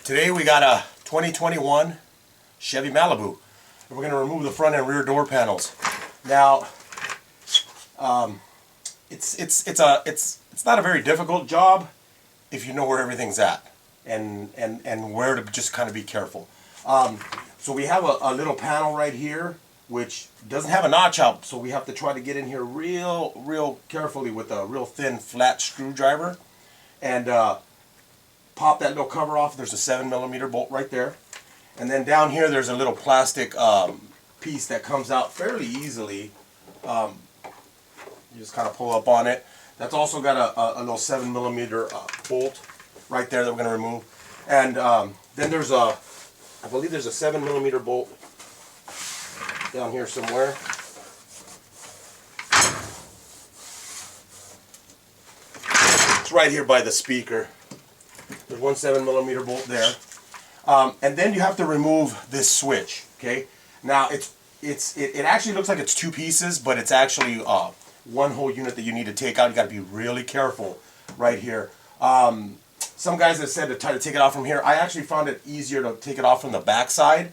Today we got a 2021 Chevy Malibu. And we're going to remove the front and rear door panels. Now, it's not a very difficult job if you know where everything's at and where to just kind of be careful. So we have a little panel right here which doesn't have a notch out, so we have to try to get in here real carefully with a real thin flat screwdriver and pop that little cover off. There's a 7mm bolt right there, and then down here there's a little plastic piece that comes out fairly easily. You just kind of pull up on it. That's also got a little 7mm bolt right there that we're going to remove, and then there's I believe there's a 7mm bolt down here somewhere. It's right here by the speaker. There's one 7mm bolt there, and then you have to remove this switch. Okay, now it actually looks like it's two pieces, but it's actually one whole unit that you need to take out. You got to be really careful right here. Some guys have said to try to take it off from here. I actually found it easier to take it off from the back side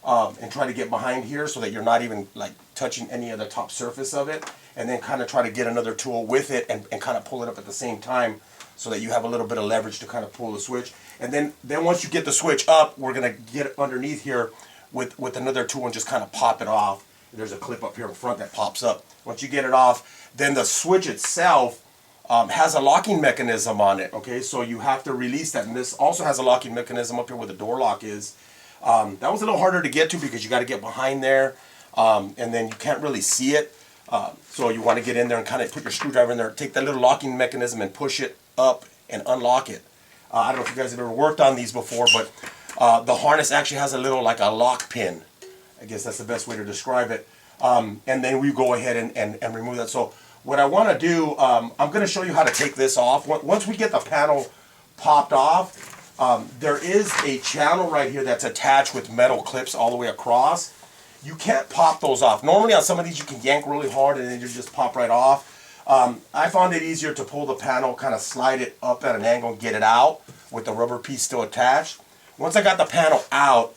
and try to get behind here so that you're not even like touching any of the top surface of it, and then kind of try to get another tool with it and kind of pull it up at the same time, so that you have a little bit of leverage to kind of pull the switch. And then once you get the switch up, we're going to get underneath here with another tool and just kind of pop it off. There's a clip up here in front that pops up. Once you get it off, then the switch itself has a locking mechanism on it. Okay, so you have to release that. And this also has a locking mechanism up here where the door lock is. That was a little harder to get to because you got to get behind there, and then you can't really see it. So you want to get in there and kind of put your screwdriver in there, take that little locking mechanism and push it up and unlock it. I don't know if you guys have ever worked on these before, but the harness actually has a little, like a lock pin. I guess that's the best way to describe it. And then we go ahead and remove that. So what I want to do, I'm going to show you how to take this off. Once we get the panel popped off, there is a channel right here that's attached with metal clips all the way across. You can't pop those off. Normally on some of these you can yank really hard and then you just pop right off. I found it easier to pull the panel, kind of slide it up at an angle and get it out with the rubber piece still attached. Once I got the panel out,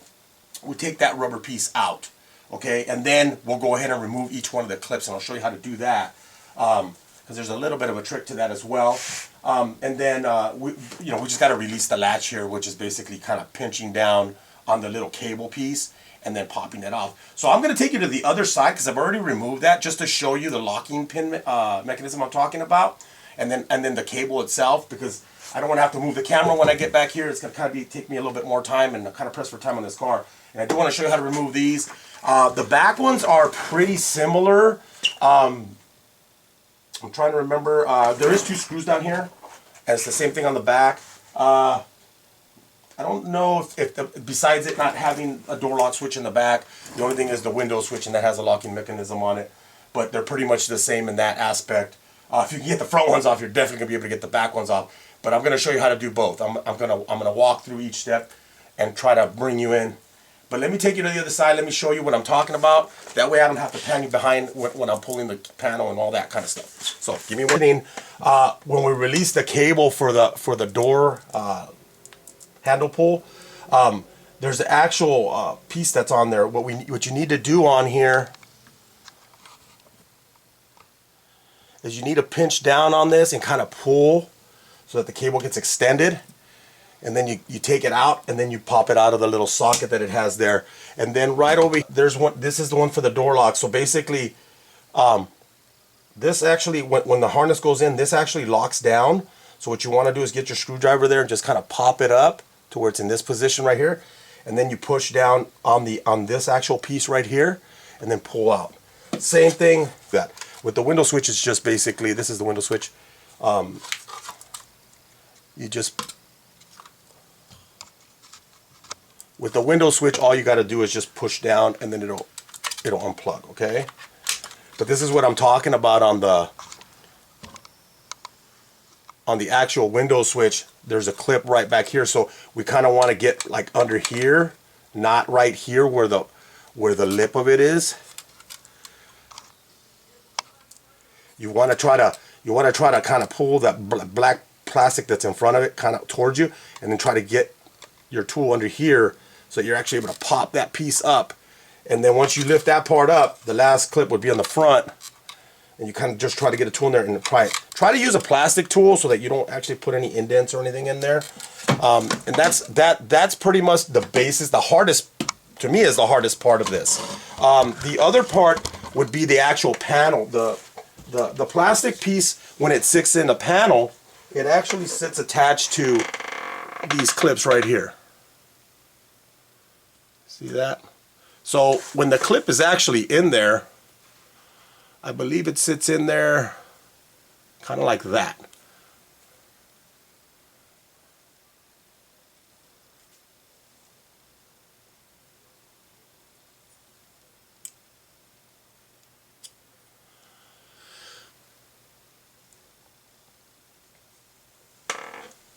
we take that rubber piece out, okay, and then we'll go ahead and remove each one of the clips, and I'll show you how to do that, because there's a little bit of a trick to that as well. And then we just got to release the latch here, which is basically kind of pinching down on the little cable piece and then popping it off. So I'm going to take you to the other side because I've already removed that, just to show you the locking pin mechanism I'm talking about, and then the cable itself, because I don't want to have to move the camera when I get back here. It's going to kind of take me a little bit more time and kind of press for time on this car. And I do want to show you how to remove these. The back ones are pretty similar. I'm trying to remember. There is two screws down here, and it's the same thing on the back. I don't know if besides it not having a door lock switch in the back, the only thing is the window switch, and that has a locking mechanism on it. But they're pretty much the same in that aspect. If you can get the front ones off, you're definitely gonna be able to get the back ones off. But I'm gonna show you how to do both. I'm gonna walk through each step and try to bring you in. But let me take you to the other side. Let me show you what I'm talking about. That way I don't have to pan you behind when I'm pulling the panel and all that kind of stuff. So give me one thing. When we release the cable for the door handle pull, there's the actual piece that's on there. What you need to do on here is you need to pinch down on this and kind of pull so that the cable gets extended, and then you take it out and then you pop it out of the little socket that it has there. And then right over here, there's one. This is the one for the door lock. So basically this actually, when the harness goes in, this actually locks down. So what you want to do is get your screwdriver there and just kind of pop it up to where it's in this position right here, and then you push down on this actual piece right here and then pull out. Same thing that with the window switch. It's just basically, this is the window switch. You just, with the window switch, all you got to do is just push down and then it'll unplug, okay? But this is what I'm talking about on the actual window switch. There's a clip right back here, so we kind of want to get like under here, not right here where the lip of it is. You want to try to kind of pull that black plastic that's in front of it kind of towards you, and then try to get your tool under here so that you're actually able to pop that piece up. And then once you lift that part up, the last clip would be on the front. And you kind of just try to get a tool in there and try to use a plastic tool so that you don't actually put any indents or anything in there. And that's pretty much the basis. The hardest, to me, is the hardest part of this. The other part would be the actual panel. The plastic piece, when it sits in the panel, it actually sits attached to these clips right here. See that? So when the clip is actually in there, I believe it sits in there kind of like that.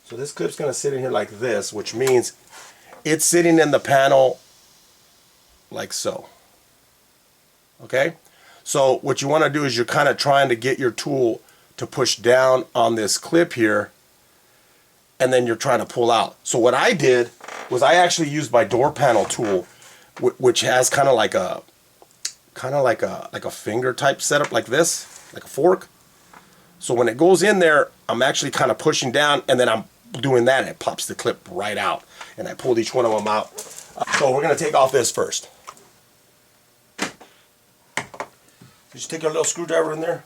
So this clip's going to sit in here like this, which means it's sitting in the panel like so. Okay? So what you want to do is you're kind of trying to get your tool to push down on this clip here, and then you're trying to pull out. So what I did was I actually used my door panel tool, which has kind of like a finger type setup like this, like a fork. So when it goes in there, I'm actually kind of pushing down, and then I'm doing that, and it pops the clip right out. And I pulled each one of them out. So we're going to take off this first. Just take a little screwdriver in there.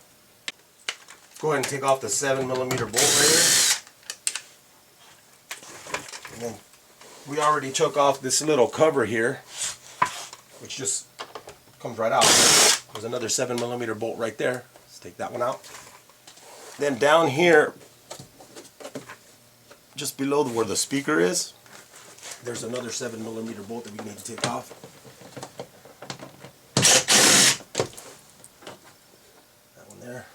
Go ahead and take off the 7mm bolt right here. And then we already took off this little cover here, which just comes right out. There's another 7mm bolt right there. Let's take that one out. Then down here, just below where the speaker is, there's another 7mm bolt that we need to take off. That one there.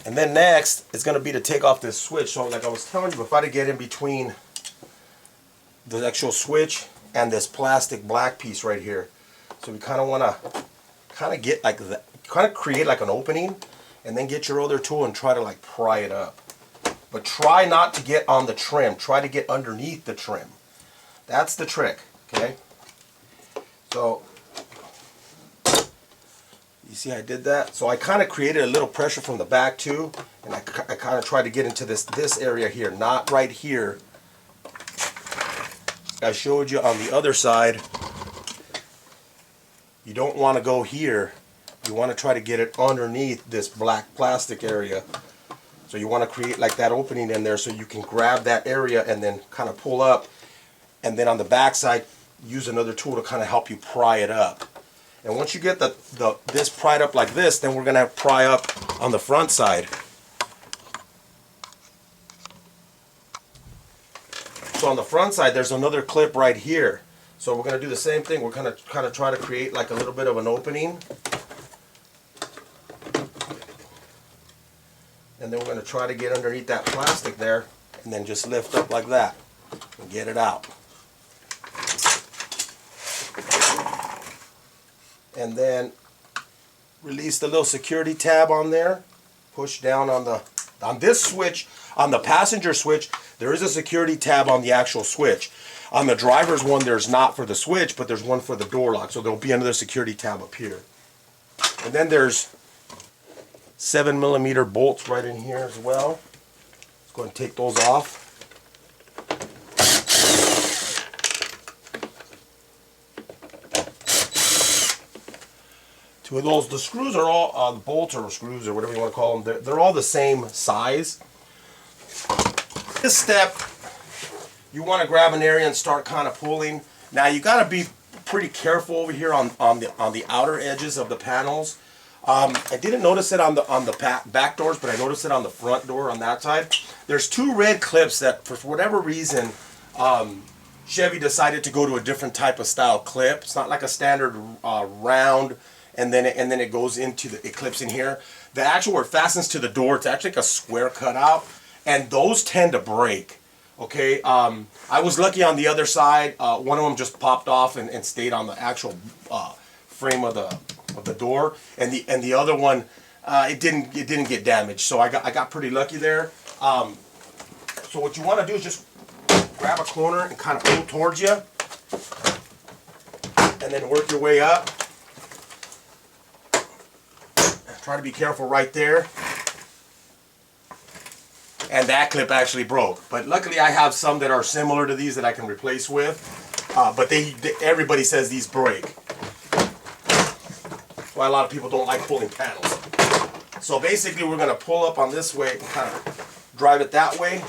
And then next, it's going to be to take off this switch. So like I was telling you, if I had to get in between the actual switch and this plastic black piece right here. So we kind of want to kind of get like that, kind of create like an opening, and then get your other tool and try to like pry it up. But try not to get on the trim. Try to get underneath the trim. That's the trick, okay? So, you see I did that? So I kind of created a little pressure from the back too, and I kind of tried to get into this area here, not right here. I showed you on the other side, you don't want to go here. You want to try to get it underneath this black plastic area. So you want to create like that opening in there so you can grab that area and then kind of pull up. And then on the back side, use another tool to kind of help you pry it up. And once you get this pried up like this, then we're going to pry up on the front side. So on the front side, there's another clip right here. So we're going to do the same thing. We're going to kind of try to create like a little bit of an opening. And then we're going to try to get underneath that plastic there and then just lift up like that and get it out. And then release the little security tab on there. Push down on this switch, on the passenger switch, there is a security tab on the actual switch. On the driver's one, there's not for the switch, but there's one for the door lock. So there'll be another security tab up here. And then there's 7mm bolts right in here as well. Let's go ahead and take those off. Two of those, the screws are all, the bolts or screws or whatever you want to call them, they're all the same size. This step, you want to grab an area and start kind of pulling. Now you got to be pretty careful over here on the outer edges of the panels. I didn't notice it on the back doors, but I noticed it on the front door on that side. There's two red clips that, for whatever reason, Chevy decided to go to a different type of style clip. It's not like a standard round, and then it goes into it clips in here. The actual where it fastens to the door, it's actually like a square cutout, and those tend to break. Okay, I was lucky on the other side. One of them just popped off and stayed on the actual frame of the door, and the other one it didn't get damaged. So I got pretty lucky there. So what you want to do is just grab a corner and kind of pull towards you, and then work your way up. Try to be careful right there. And that clip actually broke. But luckily I have some that are similar to these that I can replace with. But everybody says these break. That's why a lot of people don't like pulling panels. So basically we're going to pull up on this way and kind of drive it that way.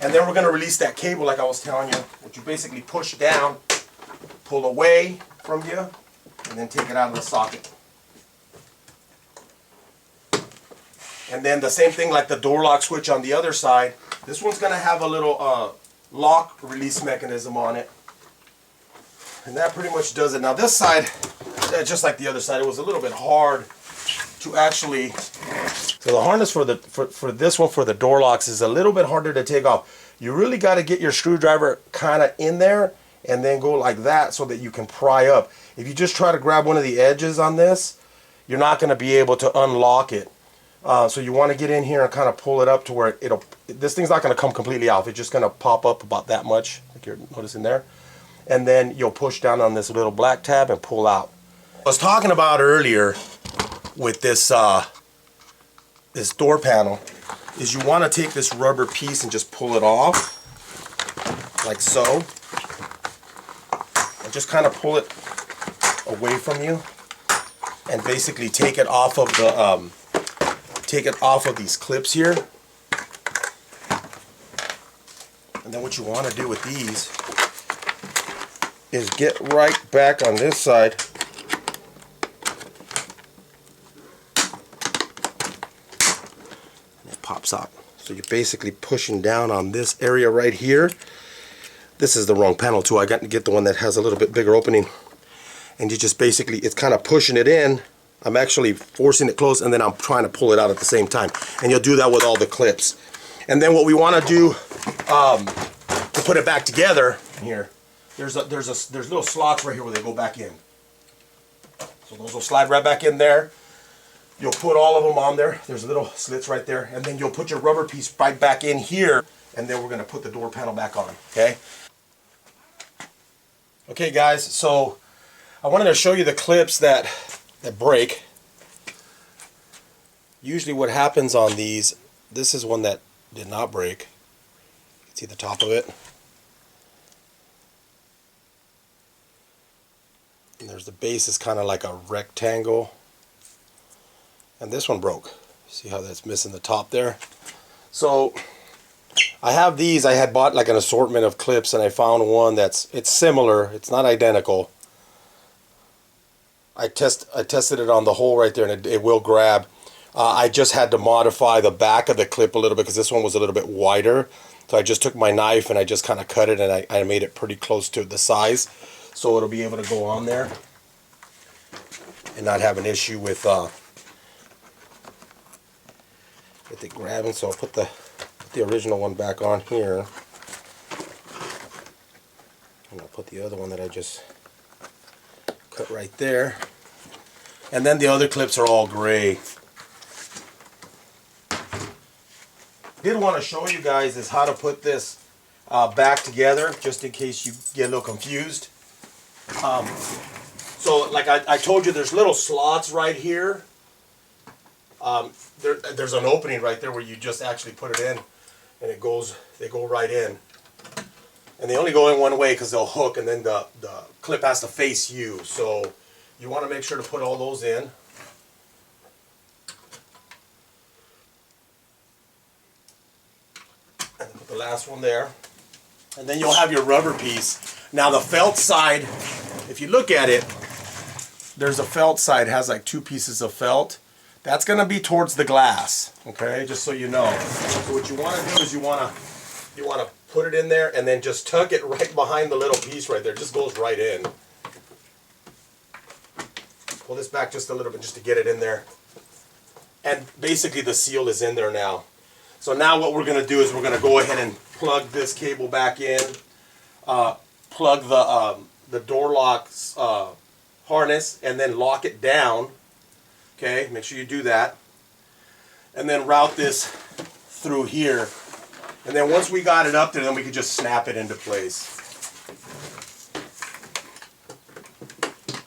And then we're going to release that cable like I was telling you, which you basically push down, pull away from you, and then take it out of the socket. And then the same thing like the door lock switch on the other side. This one's going to have a little lock release mechanism on it. And that pretty much does it. Now this side, just like the other side, it was a little bit hard to actually... So the harness for this one, for the door locks, is a little bit harder to take off. You really got to get your screwdriver kind of in there and then go like that so that you can pry up. If you just try to grab one of the edges on this, you're not going to be able to unlock it. So you want to get in here and kind of pull it up to where this thing's not going to come completely off. It's just going to pop up about that much, like you're noticing there. And then you'll push down on this little black tab and pull out. I was talking about earlier with this this door panel is you want to take this rubber piece and just pull it off like so, and just kind of pull it away from you and basically take it off of the these clips here. And then what you want to do with these is get right back on this side and it pops out. So you're basically pushing down on this area right here. This is the wrong panel too. I got to get the one that has a little bit bigger opening, and you just basically, it's kind of pushing it in. I'm actually forcing it closed, and then I'm trying to pull it out at the same time. And you'll do that with all the clips. And then what we want to do to put it back together here, there's little slots right here where they go back in. So those will slide right back in there. You'll put all of them on there. There's little slits right there, and then you'll put your rubber piece right back in here, and then we're going to put the door panel back on. Okay. Okay, guys. So I wanted to show you the clips that break. Usually what happens on these, this is one that did not break. You can see the top of it. And there's the base is kind of like a rectangle. And this one broke. See how that's missing the top there? So I have these. I had bought like an assortment of clips, and I found one it's similar. It's not identical. I tested it on the hole right there, and it will grab. I just had to modify the back of the clip a little bit because this one was a little bit wider. So I just took my knife and I just kind of cut it, and I made it pretty close to the size, so it'll be able to go on there and not have an issue with it grabbing. So I'll put the original one back on here, and I'll put the other one that I just cut right there. And then the other clips are all gray. Did want to show you guys is how to put this back together, just in case you get a little confused. So like I told you, there's little slots right here. There's an opening right there where you just actually put it in, and they go right in. And they only go in one way because they'll hook, and then the clip has to face you. So you want to make sure to put all those in. And put the last one there. And then you'll have your rubber piece. Now the felt side, if you look at it, there's a felt side. It has like two pieces of felt. That's going to be towards the glass, okay? Just so you know. So what you want to do is you want to put it in there and then just tuck it right behind the little piece right there. It just goes right in. Pull this back just a little bit just to get it in there. And basically the seal is in there now. So now what we're going to do is we're going to go ahead and plug this cable back in. Plug the door lock's harness and then lock it down. Okay, make sure you do that. And then route this through here. And then once we got it up there, then we could just snap it into place.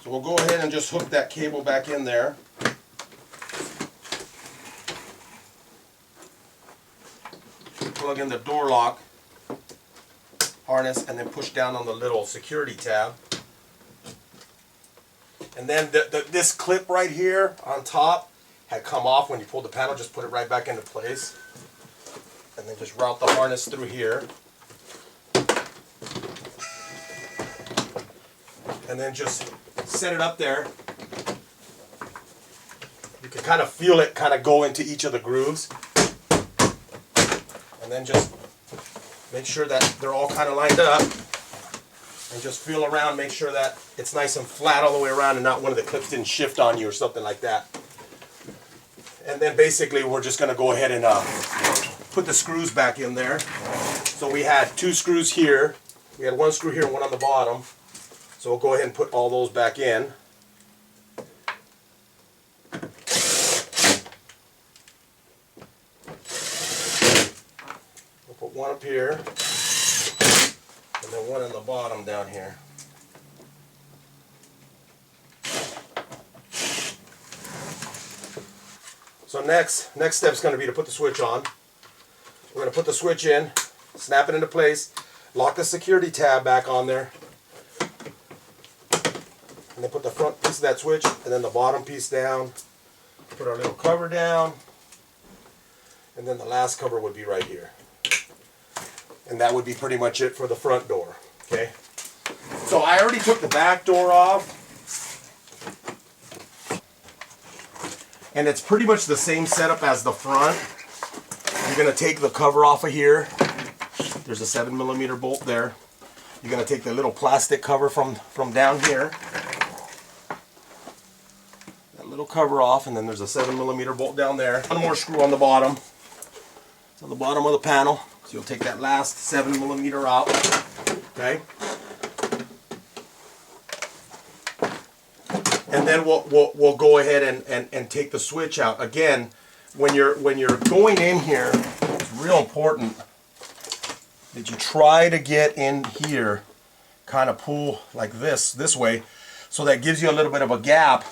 So we'll go ahead and just hook that cable back in there. Plug in the door lock harness and then push down on the little security tab. And then this clip right here on top had come off when you pulled the panel. Just put it right back into place. And then just route the harness through here. And then just set it up there. You can kind of feel it kind of go into each of the grooves. And then just make sure that they're all kind of lined up. And just feel around, make sure that it's nice and flat all the way around and not one of the clips didn't shift on you or something like that. And then basically we're just going to go ahead and put the screws back in there. So we had 2 screws here. We had 1 screw here and 1 on the bottom. So we'll go ahead and put all those back in. We'll put 1 up here and then 1 on the bottom down here. So next step is going to be to put the switch on. We're going to put the switch in, snap it into place, lock the security tab back on there, and then put the front piece of that switch and then the bottom piece down. Put our little cover down, and then the last cover would be right here. And that would be pretty much it for the front door. Okay. So I already took the back door off. And it's pretty much the same setup as the front. You're going to take the cover off of here. There's a 7mm bolt there. You're going to take the little plastic cover from down here. That little cover off, and then there's a 7mm bolt down there. 1 more screw on the bottom. It's on the bottom of the panel. So you'll take that last 7mm out. Okay. And then we'll go ahead and take the switch out. Again, when you're going in here, it's real important that you try to get in here, kind of pull like this way, so that gives you a little bit of a gap.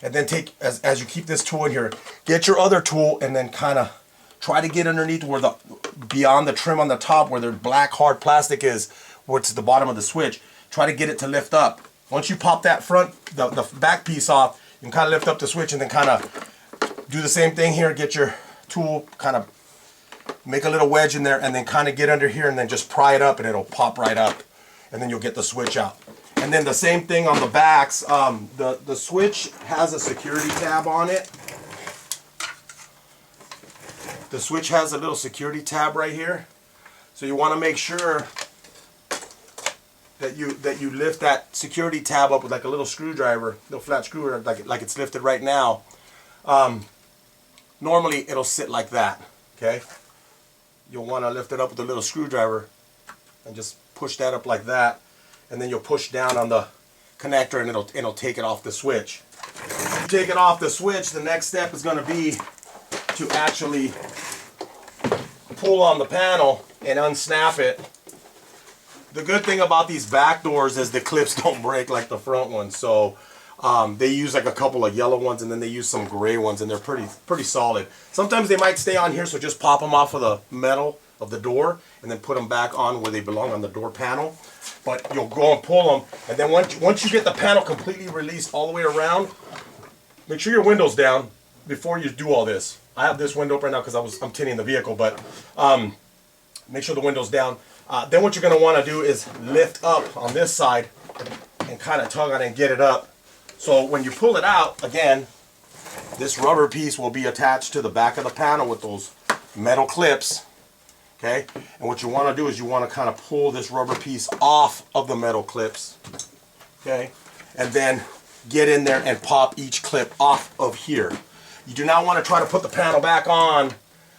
And then take, as you keep this tool in here, get your other tool and then kind of try to get underneath where beyond the trim on the top where the black hard plastic is, where it's the bottom of the switch. Try to get it to lift up. Once you pop that the back piece off, you can kind of lift up the switch and then kind of do the same thing here. Get your tool, kind of make a little wedge in there and then kind of get under here and then just pry it up and it'll pop right up. And then you'll get the switch out. And then the same thing on the backs. The switch has a security tab on it. The switch has a little security tab right here. So you want to make sure that you lift that security tab up with like a little screwdriver, little flat screwdriver, like it's lifted right now. Normally it'll sit like that. Okay. You'll want to lift it up with a little screwdriver and just push that up like that, and then you'll push down on the connector and it'll take it off the switch. You take it off the switch, the next step is going to be to actually pull on the panel and unsnap it. The good thing about these back doors is the clips don't break like the front ones. So they use like a couple of yellow ones and then they use some gray ones, and they're pretty solid. Sometimes they might stay on here, so just pop them off of the metal of the door and then put them back on where they belong on the door panel. But you'll go and pull them, and then once you get the panel completely released all the way around, make sure your window's down before you do all this. I have this window up right now because I'm tinting the vehicle, but make sure the window's down. Then what you're going to want to do is lift up on this side and kind of tug on it and get it up. So when you pull it out, again, this rubber piece will be attached to the back of the panel with those metal clips. Okay? And what you want to do is you want to kind of pull this rubber piece off of the metal clips. Okay? And then get in there and pop each clip off of here. You do not want to try to put the panel back on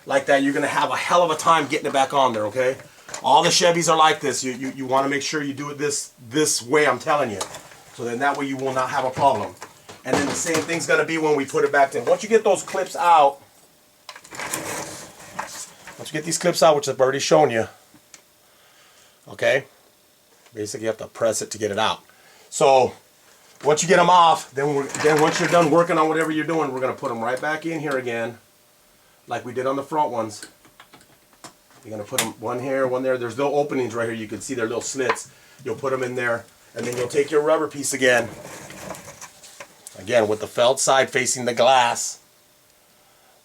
like that. You're going to have a hell of a time getting it back on there, okay? All the Chevys are like this. You want to make sure you do it this way, I'm telling you. So then that way you will not have a problem. And then the same thing's going to be when we put it back in. Once you get those clips out, you get these clips out, which I've already shown you, okay, basically you have to press it to get it out. So once you get them off, then once you're done working on whatever you're doing, we're going to put them right back in here again, like we did on the front ones. You're going to put them one here, one there. There's little openings right here. You can see their little slits. You'll put them in there, and then you'll take your rubber piece again with the felt side facing the glass.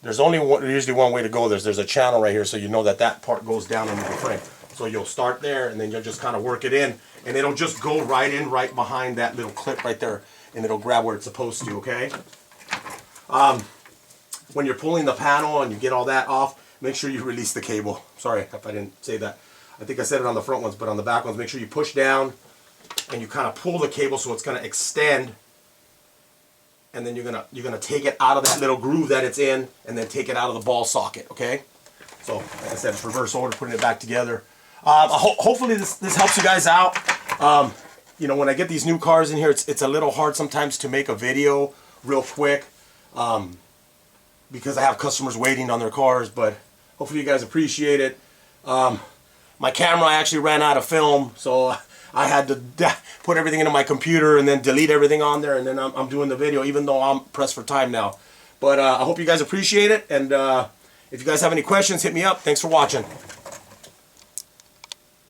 There's usually one way to go. There's a channel right here, so you know that part goes down into the frame. So you'll start there, and then you'll just kind of work it in, and it'll just go right in, right behind that little clip right there, and it'll grab where it's supposed to, okay? When you're pulling the panel and you get all that off, make sure you release the cable. Sorry if I didn't say that. I think I said it on the front ones, but on the back ones, make sure you push down, and you kind of pull the cable so it's going to extend, and then you're gonna take it out of that little groove that it's in, and then take it out of the ball socket, okay? So, like I said, it's reverse order, putting it back together. Hopefully this helps you guys out. You know, when I get these new cars in here, it's a little hard sometimes to make a video real quick because I have customers waiting on their cars, but hopefully you guys appreciate it. My camera actually ran out of film, so I had to put everything into my computer and then delete everything on there, and then I'm doing the video, even though I'm pressed for time now. But I hope you guys appreciate it, and if you guys have any questions, hit me up. Thanks for watching.